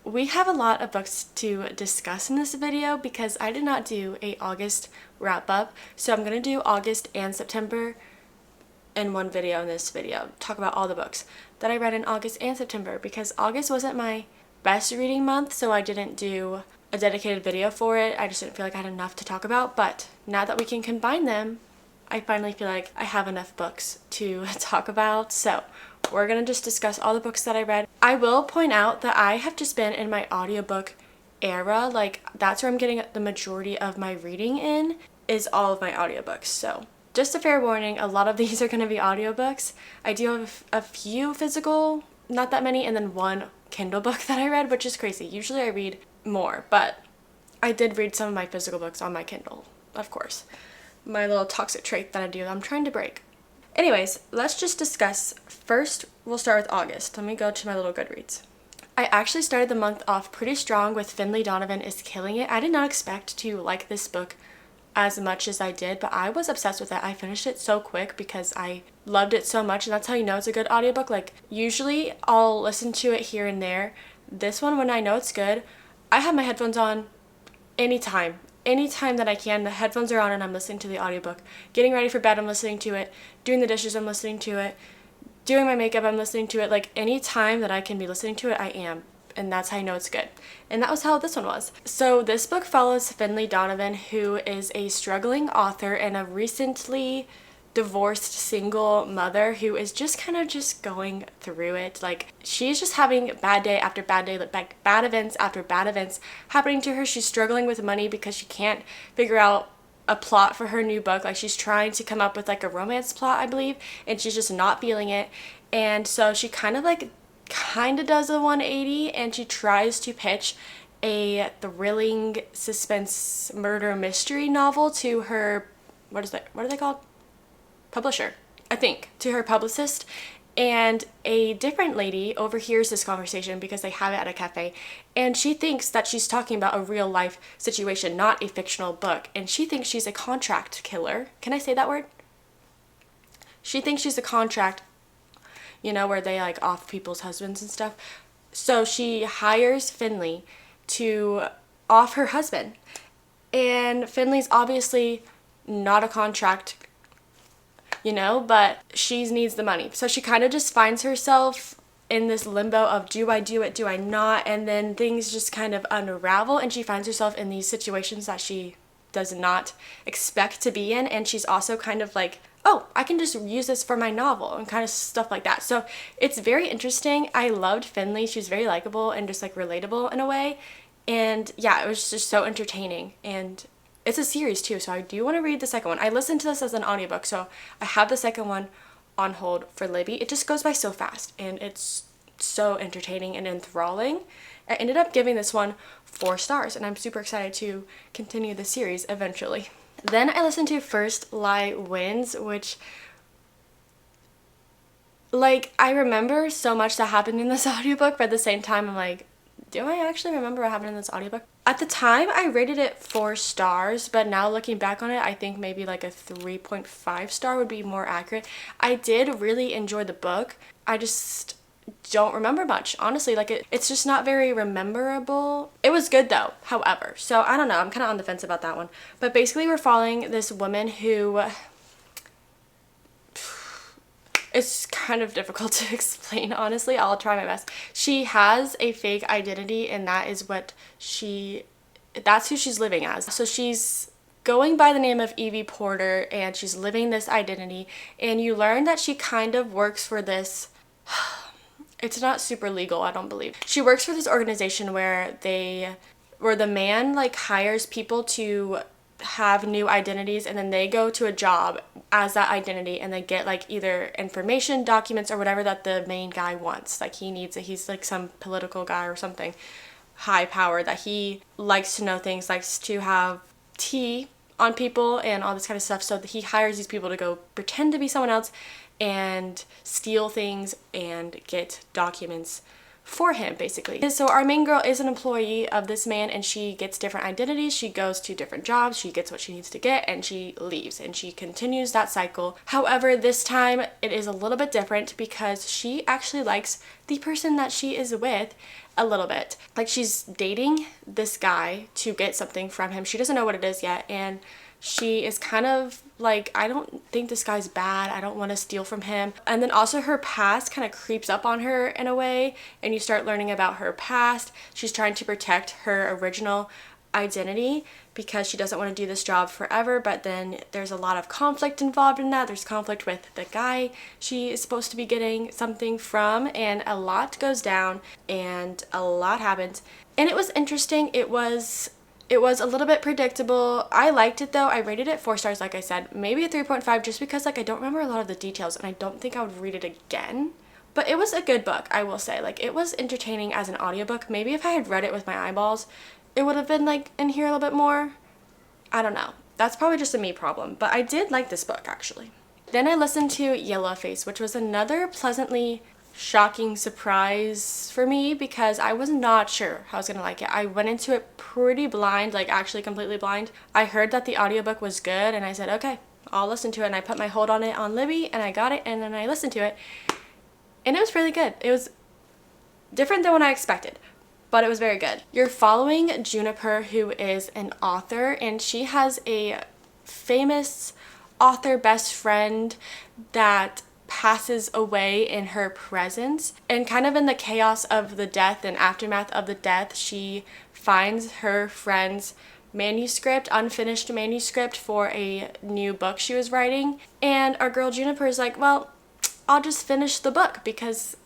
we have a lot of books to discuss in this video because I did not do a August wrap up. So I'm going to do August and September in one video in this video. Talk about all the books that I read in August and September because August wasn't my best reading month, so I didn't do a dedicated video for it. I just didn't feel like I had enough to talk about, but now that we can combine them, I finally feel like I have enough books to talk about. So we're gonna just discuss all the books that I read. I will point out that I have just been in my audiobook era. Like, that's where I'm getting the majority of my reading in, is all of my audiobooks. So just a fair warning, a lot of these are gonna be audiobooks. I do have a few physical, not that many, and then one Kindle book that I read, which is crazy. Usually I read more, but I did read some of my physical books on my Kindle, of course. My little toxic trait that I do that I'm trying to break. Anyways, let's just discuss. First, we'll start with August. Let me go to my little Goodreads. I actually started the month off pretty strong with Finley Donovan is Killing It. I did not expect to like this book as much as I did, but I was obsessed with it. I finished it so quick because I loved it so much, and that's how you know it's a good audiobook. Like, usually I'll listen to it here and there. This one, when I know it's good, I have my headphones on anytime that I can. The headphones are on and I'm listening to the audiobook. Getting ready for bed, I'm listening to it. Doing the dishes, I'm listening to it. Doing my makeup, I'm listening to it. Like, any time that I can be listening to it, I am. And that's how I know it's good. And that was how this one was. So this book follows Finley Donovan, who is a struggling author and a recently divorced single mother who is just kind of just going through it. Like, she's just having bad day after bad day, like bad events after bad events happening to her. She's struggling with money because she can't figure out a plot for her new book. Like, she's trying to come up with like a romance plot, I believe, and she's just not feeling it. And so she kind of does a 180 and she tries to pitch a thrilling suspense murder mystery novel to her, what are they called? Publisher, I think, to her publicist. And a different lady overhears this conversation because they have it at a cafe, and she thinks that she's talking about a real life situation, not a fictional book, and she thinks she's a contract killer. Can I say that word? She thinks she's a contract, you know, where they like off people's husbands and stuff. So she hires Finley to off her husband, and Finley's obviously not a contract, you know, but she needs the money. So she kind of just finds herself in this limbo of, do I do it, do I not? And then things just kind of unravel, and she finds herself in these situations that she does not expect to be in. And she's also kind of like, oh, I can just use this for my novel, and kind of stuff like that. So it's very interesting. I loved Finley. She was very likable and just like relatable in a way. And yeah, it was just so entertaining. And it's a series too, so I do want to read the second one. I listened to this as an audiobook, so I have the second one on hold for Libby. It just goes by so fast, and it's so entertaining and enthralling. I ended up giving this one 4 stars, and I'm super excited to continue the series eventually. Then I listened to First Lie Wins, which, like, I remember so much that happened in this audiobook, but at the same time I'm like, do I actually remember what happened in this audiobook? At the time, I rated it 4 stars, but now looking back on it, I think maybe like a 3.5 star would be more accurate. I did really enjoy the book. I just don't remember much, honestly. Like, it's just not very rememberable. It was good though, however. So I don't know, I'm kind of on the fence about that one. But basically, we're following this woman who, it's kind of difficult to explain, honestly. I'll try my best. She has a fake identity, and that is that's who she's living as. So she's going by the name of Evie Porter, and she's living this identity, and you learn that she kind of works for this, it's not super legal, I don't believe. She works for this organization where the man like hires people to have new identities, and then they go to a job as that identity, and they get like either information, documents, or whatever that the main guy wants. Like, he's like some political guy or something high power that he likes to know things, likes to have tea on people and all this kind of stuff. So he hires these people to go pretend to be someone else and steal things and get documents for him, basically. So our main girl is an employee of this man, and she gets different identities. She goes to different jobs, she gets what she needs to get, and she leaves, and she continues that cycle. However, this time it is a little bit different because she actually likes the person that she is with a little bit. Like, she's dating this guy to get something from him. She doesn't know what it is yet, and she is kind of like, I don't think this guy's bad, I don't want to steal from him. And then also her past kind of creeps up on her in a way, and you start learning about her past. She's trying to protect her original identity because she doesn't want to do this job forever, but then there's a lot of conflict involved in that. There's conflict with the guy she is supposed to be getting something from, and a lot goes down and a lot happens. And it was interesting. It was a little bit predictable. I liked it though. I rated it 4 stars, like I said. Maybe a 3.5 just because like I don't remember a lot of the details, and I don't think I would read it again. But it was a good book, I will say. Like, it was entertaining as an audiobook. Maybe if I had read it with my eyeballs, it would have been like in here a little bit more. I don't know. That's probably just a me problem. But I did like this book, actually. Then I listened to Yellowface, which was another pleasantly shocking surprise for me because I was not sure how I was gonna like it. I went into it pretty blind, like actually completely blind. I heard that the audiobook was good, and I said, okay, I'll listen to it, and I put my hold on it on Libby, and I got it, and then I listened to it, and it was really good. It was different than what I expected, but it was very good. You're following Juniper, who is an author, and she has a famous author best friend that passes away in her presence, and kind of in the chaos of the death and aftermath of the death, she finds her friend's manuscript, unfinished manuscript for a new book she was writing, and our girl Juniper is like, well, I'll just finish the book because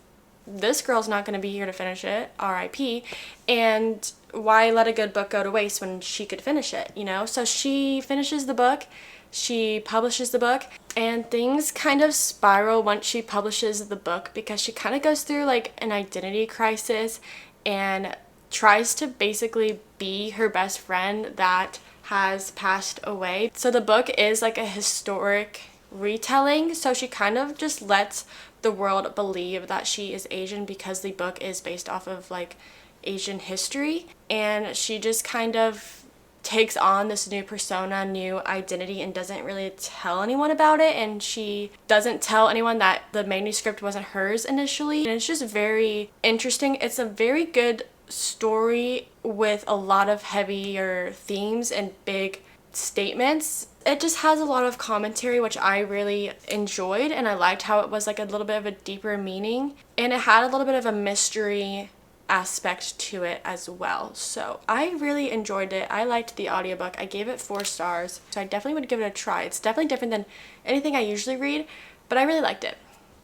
this girl's not going to be here to finish it, RIP, and why let a good book go to waste when she could finish it, you know? So she finishes the book, she publishes the book, and things kind of spiral once she publishes the book because she kind of goes through like an identity crisis and tries to basically be her best friend that has passed away. So the book is like a historic retelling, so she kind of just lets the world believe that she is Asian because the book is based off of like Asian history, and she just kind of takes on this new persona, new identity, and doesn't really tell anyone about it, and she doesn't tell anyone that the manuscript wasn't hers initially, and it's just very interesting. It's a very good story with a lot of heavier themes and big statements. It just has a lot of commentary, which I really enjoyed, and I liked how it was like a little bit of a deeper meaning, and it had a little bit of a mystery aspect to it as well. So I really enjoyed it. I liked the audiobook. I gave it 4 stars, so I definitely would give it a try. It's definitely different than anything I usually read, but I really liked it.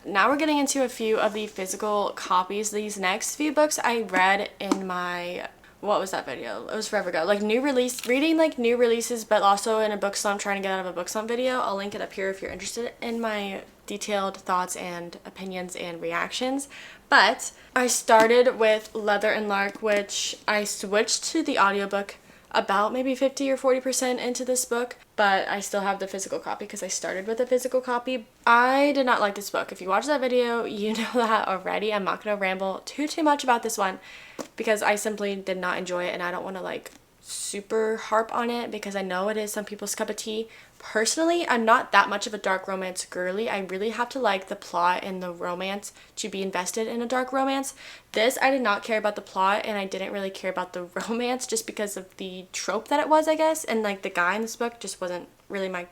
Now we're getting into a few of the physical copies. These next few books I read in my, what was that video? It was forever ago. Like reading like new releases, but also in a book slump, trying to get out of a book slump video. I'll link it up here if you're interested in my detailed thoughts and opinions and reactions. But I started with Leather and Lark, which I switched to the audiobook about maybe 50 or 40% into this book, but I still have the physical copy because I started with a physical copy. I did not like this book. If you watch that video, you know that already. I'm not going to ramble too much about this one because I simply did not enjoy it, and I don't want to like super harp on it because I know it is some people's cup of tea. Personally, I'm not that much of a dark romance girly. I really have to like the plot and the romance to be invested in a dark romance. This, I did not care about the plot, and I didn't really care about the romance just because of the trope that it was, I guess, and like the guy in this book just wasn't really my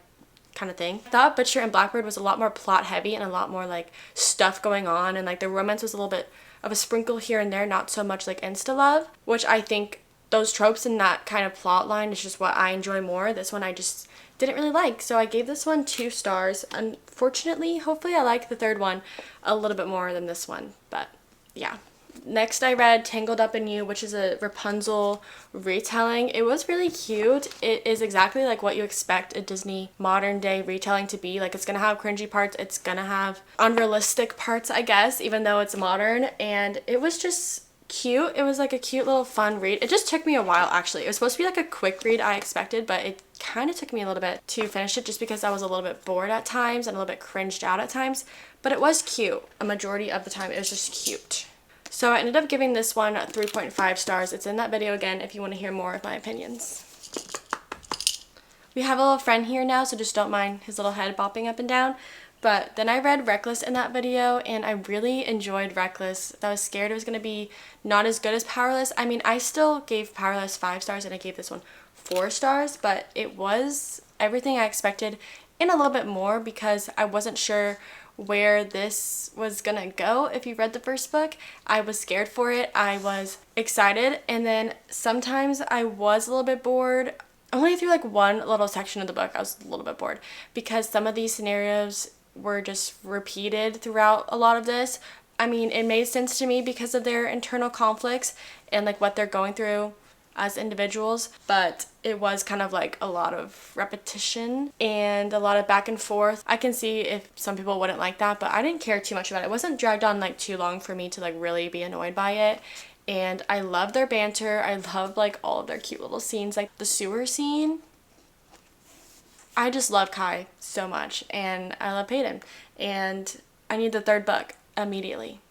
kind of thing. I thought Butcher and Blackbird was a lot more plot heavy and a lot more like stuff going on, and like the romance was a little bit of a sprinkle here and there, not so much like insta love, which I think those tropes and that kind of plot line is just what I enjoy more. This one I just didn't really like, so I gave this one 2 stars. Unfortunately, hopefully I like the third one a little bit more than this one, but yeah. Next I read Tangled Up in You, which is a Rapunzel retelling. It was really cute. It is exactly like what you expect a Disney modern day retelling to be. Like, it's gonna have cringy parts, it's gonna have unrealistic parts, I guess, even though it's modern, and it was just cute. It was like a cute little fun read. It just took me a while, actually. It was supposed to be like a quick read, I expected, but it kind of took me a little bit to finish it just because I was a little bit bored at times and a little bit cringed out at times, but it was cute. A majority of the time it was just cute. So I ended up giving this one 3.5 stars. It's in that video again if you want to hear more of my opinions. We have a little friend here now, so just don't mind his little head bopping up and down. But then I read Reckless in that video, and I really enjoyed Reckless. I was scared it was going to be not as good as Powerless. I mean, I still gave Powerless 5 stars, and I gave this one 4 stars, but it was everything I expected and a little bit more, because I wasn't sure where this was gonna go. If you read the first book, I was scared for it. I was excited, and then sometimes I was a little bit bored. Only through like one little section of the book I was a little bit bored, because some of these scenarios were just repeated throughout a lot of this. I mean, it made sense to me because of their internal conflicts and like what they're going through as individuals, but it was kind of like a lot of repetition and a lot of back and forth. I can see if some people wouldn't like that, but I didn't care too much about it. It wasn't dragged on like too long for me to like really be annoyed by it. And I love their banter. I love like all of their cute little scenes, like the sewer scene. I just love Kai so much, and I love Peyton, and I need the 3rd book immediately.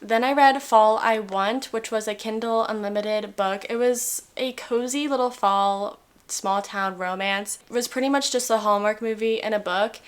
Then I read Fall I Want, which was a Kindle Unlimited book. It was a cozy little fall small town romance. It was pretty much just a Hallmark movie and a book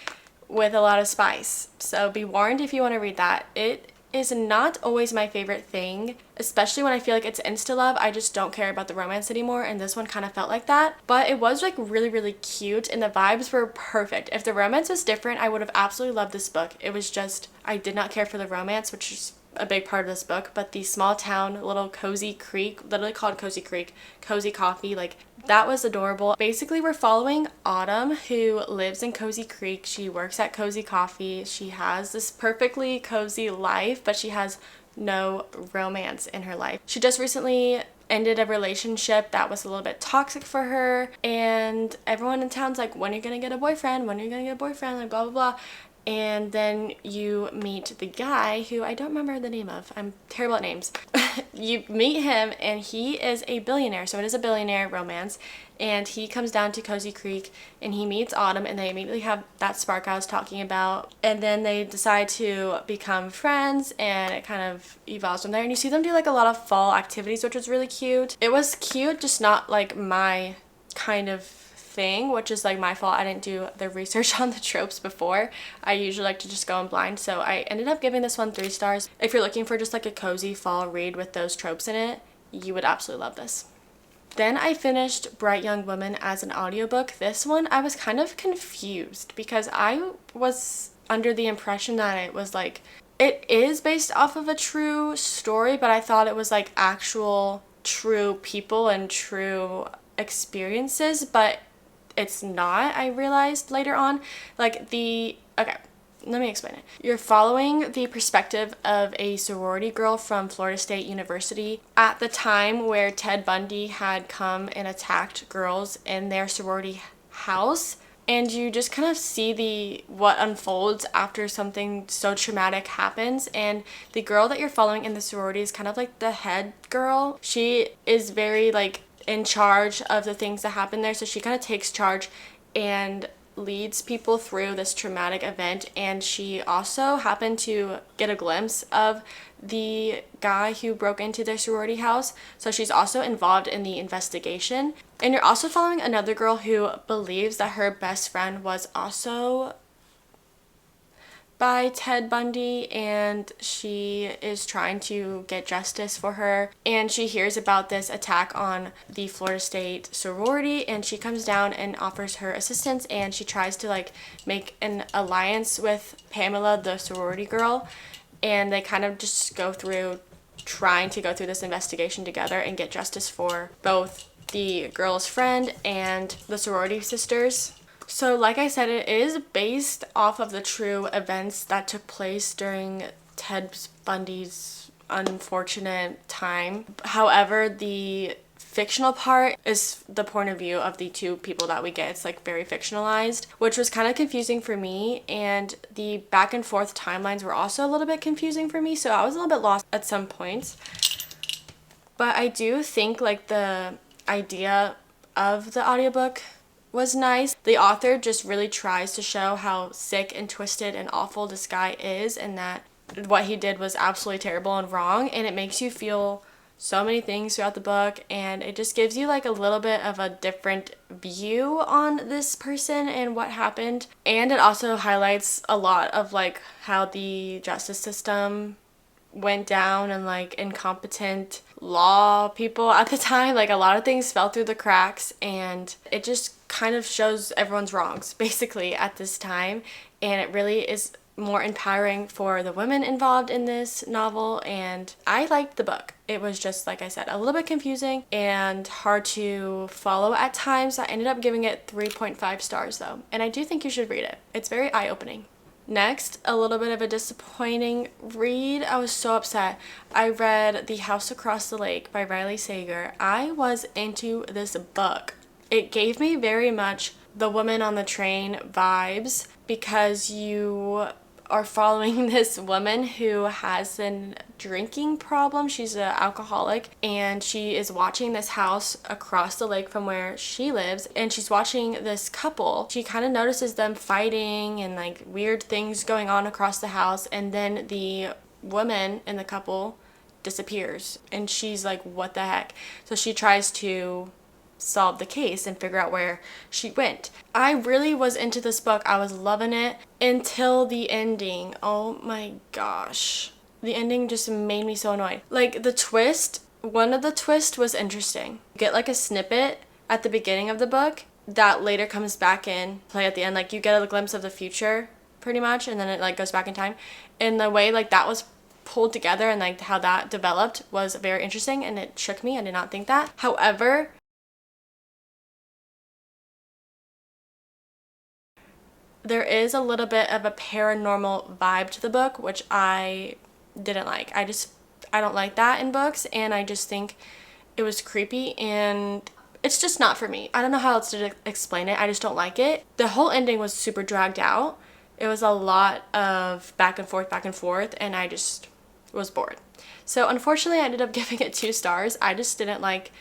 with a lot of spice. So be warned if you want to read that. It is not always my favorite thing, especially when I feel like it's insta-love. I just don't care about the romance anymore, and this one kind of felt like that. But it was like really, really cute, and the vibes were perfect. If the romance was different, I would have absolutely loved this book. It was just, I did not care for the romance, which is a big part of this book, but the small town little cozy creek, literally called Cozy Creek, cozy coffee, like that was adorable. Basically, we're following Autumn, who lives in Cozy Creek. She works at Cozy Coffee. She has this perfectly cozy life, but she has no romance in her life. She just recently ended a relationship that was a little bit toxic for her, and everyone in town's like, when are you gonna get a boyfriend? When are you gonna get a boyfriend? Like blah blah blah. And then you meet the guy who I don't remember the name of. I'm terrible at names. You meet him, and he is a billionaire. So it is a billionaire romance. And he comes down to Cozy Creek, and he meets Autumn, and they immediately have that spark I was talking about. And then they decide to become friends, and it kind of evolves from there. And you see them do like a lot of fall activities, which was really cute. It was cute, just not like my kind of thing, which is like my fault. I didn't do the research on the tropes before. I usually like to just go in blind, so I ended up giving this one 3 stars. If you're looking for just like a cozy fall read with those tropes in it, you would absolutely love this. Then I finished Bright Young Woman as an audiobook. This one I was kind of confused, because I was under the impression that it was like, it is based off of a true story, but I thought it was like actual true people and true experiences, but it's not, I realized later on. Okay, let me explain it. You're following the perspective of a sorority girl from Florida State University at the time where Ted Bundy had come and attacked girls in their sorority house. And you just kind of see what unfolds after something so traumatic happens. And the girl that you're following in the sorority is kind of like the head girl. She is very like in charge of the things that happen there, so she kind of takes charge and leads people through this traumatic event. And she also happened to get a glimpse of the guy who broke into their sorority house, so she's also involved in the investigation. And you're also following another girl who believes that her best friend was also by Ted Bundy, and she is trying to get justice for her. And she hears about this attack on the Florida State sorority, and she comes down and offers her assistance, and she tries to like make an alliance with Pamela, the sorority girl, and they kind of just trying to go through this investigation together and get justice for both the girl's friend and the sorority sisters. So like I said, it is based off of the true events that took place during Ted Bundy's unfortunate time. However, the fictional part is the point of view of the 2 people that we get. It's like very fictionalized, which was kind of confusing for me, and the back and forth timelines were also a little bit confusing for me, so I was a little bit lost at some points. But I do think like the idea of the audiobook was nice. The author just really tries to show how sick and twisted and awful this guy is, and that what he did was absolutely terrible and wrong, and it makes you feel so many things throughout the book, and it just gives you like a little bit of a different view on this person and what happened. And it also highlights a lot of like how the justice system went down and like incompetent law people at the time. Like a lot of things fell through the cracks, and it just kind of shows everyone's wrongs basically at this time. And it really is more empowering for the women involved in this novel, and I liked the book. It was just, like I said, a little bit confusing and hard to follow at times. I ended up giving it 3.5 stars though, and I do think you should read it. It's very eye-opening. Next, a little bit of a disappointing read. I was so upset. I read The House Across the Lake by Riley Sager. I was into this book. It gave me very much The Woman on the Train vibes, because you are following this woman who has a drinking problem. She's an alcoholic, and she is watching this house across the lake from where she lives, and she's watching this couple. She kind of notices them fighting and like weird things going on across the house, and then the woman in the couple disappears, and she's like, what the heck? So she tries to solve the case and figure out where she went. I really was into this book. I was loving it until the ending. Oh my gosh. The ending just made me so annoyed. Like the twist, one of the twists was interesting. You get like a snippet at the beginning of the book that later comes back in play at the end. Like you get a glimpse of the future pretty much, and then it like goes back in time. And the way like that was pulled together and like how that developed was very interesting, and it shook me. I did not think that. However, there is a little bit of a paranormal vibe to the book, which I didn't like. I don't like that in books, and I just think it was creepy, and it's just not for me. I don't know how else to explain it. I just don't like it. The whole ending was super dragged out. It was a lot of back and forth, and I just was bored. So unfortunately, I ended up giving it 2 stars. I just didn't like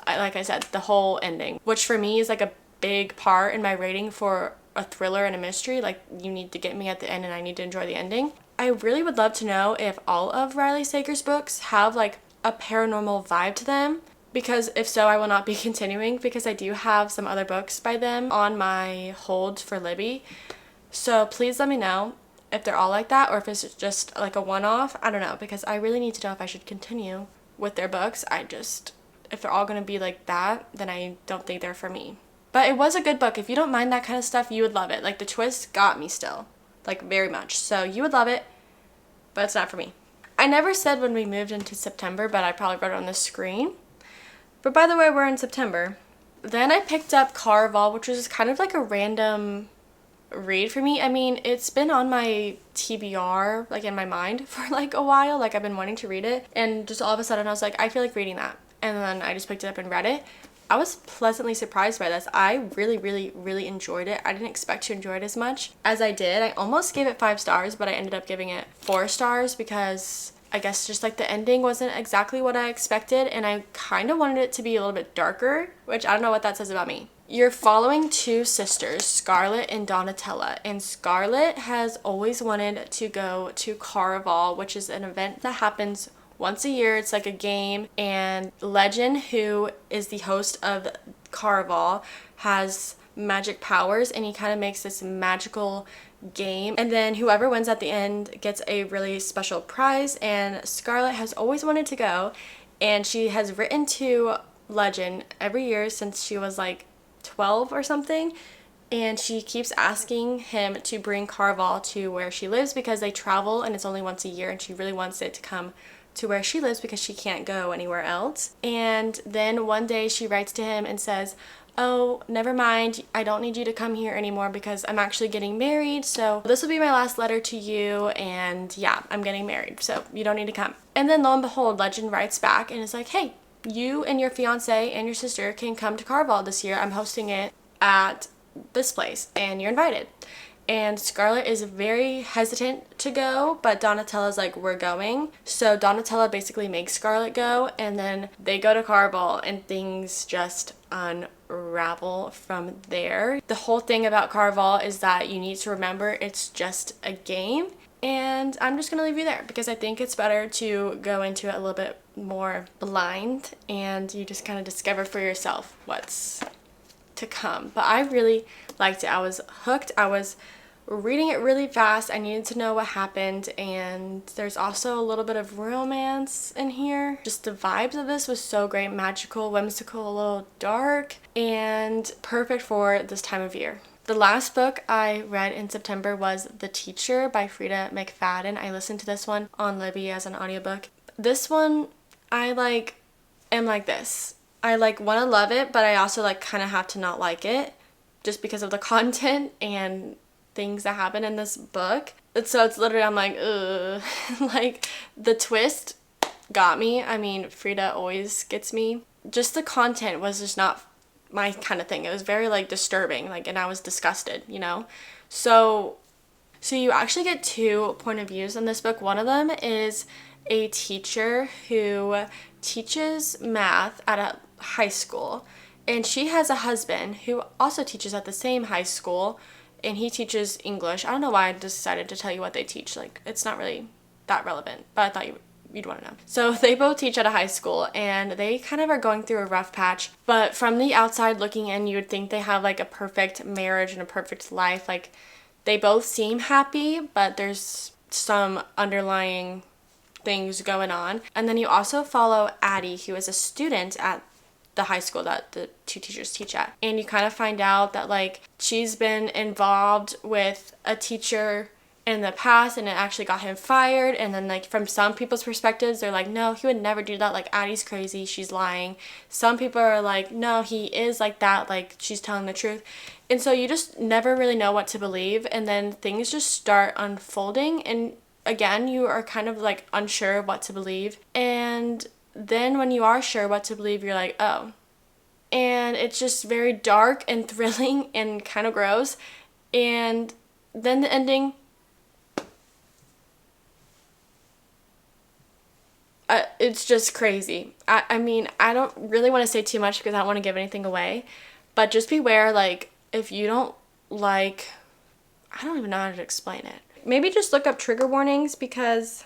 I said, the whole ending, which for me is like a big part in my rating for a thriller and a mystery. Like, you need to get me at the end and I need to enjoy the ending. I really would love to know if all of Riley Sager's books have like a paranormal vibe to them, because if so, I will not be continuing, because I do have some other books by them on my hold for Libby. So please let me know if they're all like that, or if it's just like a one-off. I don't know, because I really need to know if I should continue with their books. If they're all going to be like that, then I don't think they're for me. But it was a good book. If you don't mind that kind of stuff, you would love it. Like, the twist got me still, like, very much. So you would love it, but it's not for me. I never said when we moved into September, but I probably wrote it on the screen. But by the way, we're in September. Then I picked up Caral, which was kind of like a random read for me. I mean, it's been on my TBR, like in my mind for like a while. Like, I've been wanting to read it, and just all of a sudden I was like, I feel like reading that. And then I just picked it up and read it. I was pleasantly surprised by this. I really enjoyed it. I didn't expect to enjoy it as much as I did. I almost gave it 5 stars, but I ended up giving it 4 stars because I guess just like the ending wasn't exactly what I expected, and I kind of wanted it to be a little bit darker, which I don't know what that says about me. You're following 2 sisters, Scarlett and Donatella, and Scarlett has always wanted to go to Caral, which is an event that happens once a year. It's like a game, and Legend, who is the host of Caral, has magic powers, and he kind of makes this magical game, and then whoever wins at the end gets a really special prize. And Scarlett has always wanted to go, and she has written to Legend every year since she was like 12 or something, and she keeps asking him to bring Caral to where she lives, because they travel and it's only once a year, and she really wants it to come to where she lives because she can't go anywhere else. And then one day she writes to him and says, oh, never mind, I don't need you to come here anymore because I'm actually getting married, so this will be my last letter to you, and yeah, I'm getting married, so you don't need to come. And then lo and behold, Legend writes back and is like, hey, you and your fiance and your sister can come to Caral this year. I'm hosting it at this place and you're invited. And Scarlett is very hesitant to go, but Donatella's like, we're going. So Donatella basically makes Scarlett go, and then they go to Caral, and things just unravel from there. The whole thing about Caral is that you need to remember it's just a game, And I'm just going to leave you there because I think it's better to go into it a little bit more blind and you just kind of discover for yourself what's to come. But I really liked it. I was hooked. I was reading it really fast. I needed to know what happened, and there's also a little bit of romance in here. Just the vibes of this was so great. Magical, whimsical, a little dark, and perfect for this time of year. The last book I read in September was The Teacher by Frida McFadden. I listened to this one on Libby as an audiobook. This one, I am like this. I want to love it, but I also kind of have to not like it just because of the content and things that happen in this book. So it's literally, I'm like, ugh. The twist got me. I mean, Frida always gets me. Just the content was just not my kind of thing. It was very disturbing, and I was disgusted, So you actually get 2 point of views in this book. One of them is a teacher who teaches math at a high school, and she has a husband who also teaches at the same high school, and he teaches English. I don't know why I decided to tell you what they teach. It's not really that relevant, but I thought you'd want to know. So they both teach at a high school, and they kind of are going through a rough patch. But from the outside looking in, you would think they have a perfect marriage and a perfect life. They both seem happy, but there's some underlying things going on. And then you also follow Addie, who is a student at the high school that the 2 teachers teach at. And you kind of find out that she's been involved with a teacher in the past, and it actually got him fired. And then from some people's perspectives, they're no, he would never do that. Addie's crazy, she's lying. Some people are no, he is like that, she's telling the truth. And so you just never really know what to believe, and then things just start unfolding, and again, you are kind of unsure of what to believe. And then when you are sure what to believe, you're oh. And it's just very dark and thrilling and kind of gross. And then the ending, it's just crazy. I mean, I don't really want to say too much because I don't want to give anything away, but just beware, if you don't I don't even know how to explain it. Maybe just look up trigger warnings because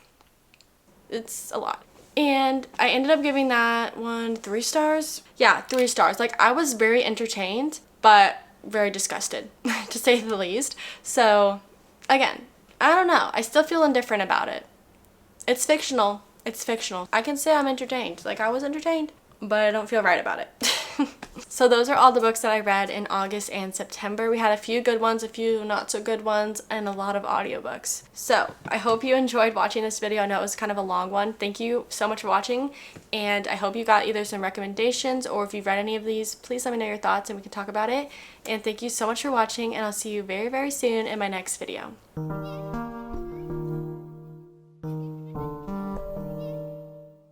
it's a lot. And I ended up giving that one 3 stars. Yeah, 3 stars. I was very entertained, but very disgusted, to say the least. So, again, I don't know. I still feel indifferent about it. It's fictional. It's fictional. I can say I'm entertained. I was entertained, but I don't feel right about it. So those are all the books that I read in August and September. We had a few good ones, a few not so good ones, and a lot of audiobooks. So I hope you enjoyed watching this video. I know it was kind of a long one. Thank you so much for watching, and I hope you got either some recommendations, or if you've read any of these, please let me know your thoughts and we can talk about it. And thank you so much for watching, and I'll see you very, very soon in my next video.